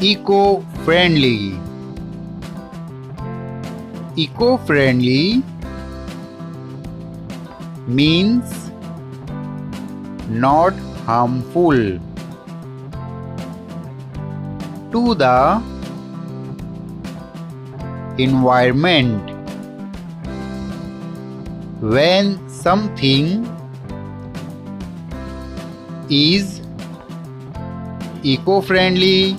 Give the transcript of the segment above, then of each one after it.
Eco-friendly. Eco-friendly means not harmful to the environment. When something is eco-friendly,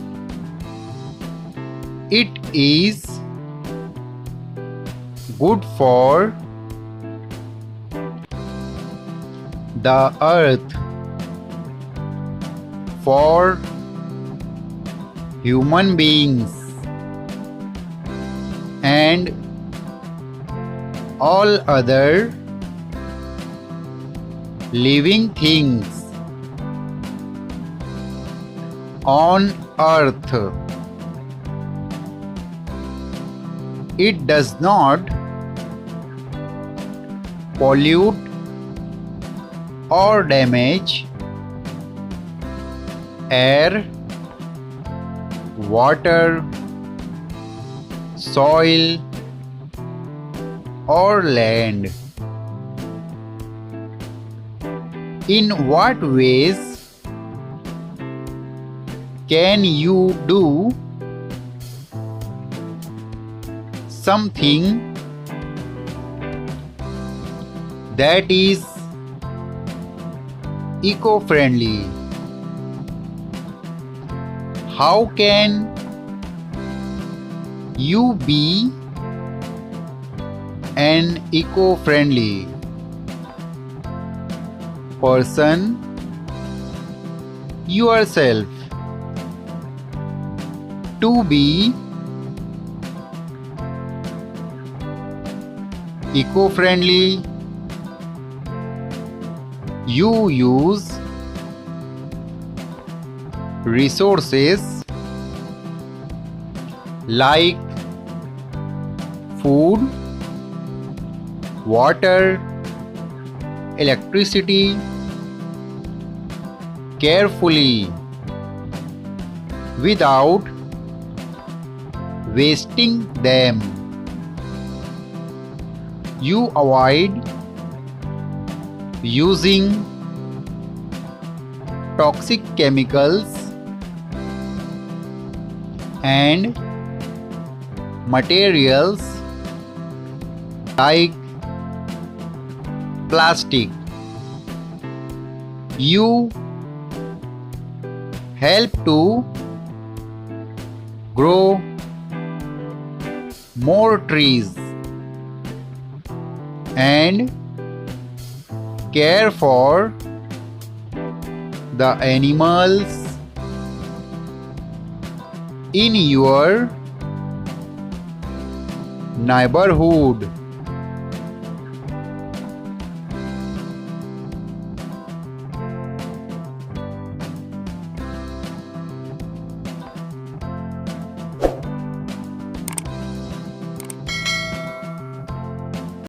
it is good for the earth, for human beings, and all other living things on earth. It does not pollute or damage air, water, soil, or land. In what ways can you do something that is eco-friendly? How can you be an eco-friendly person yourself? To be eco-friendly, you use resources like food, water, electricity carefully without wasting them. You avoid using toxic chemicals and materials like plastic. You help to grow more trees and care for the animals in your neighborhood.